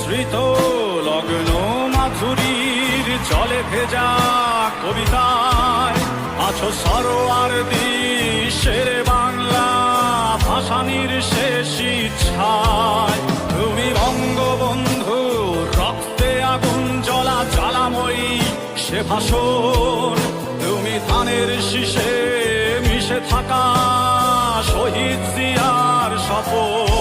স্মৃত লগ্ন মাধুরীর জলে ভেজা কবিতায় আছো সরোয়ার শেরে বাংলা ভাসানির শেষ ইচ্ছায়। তুমি বঙ্গবন্ধু রক্তে আগুন জ্বলা জ্বালাময়ী সে ভাষণ, তুমি ধানের শীষে মিশে থাকা শহীদ জিয়ার শপথ।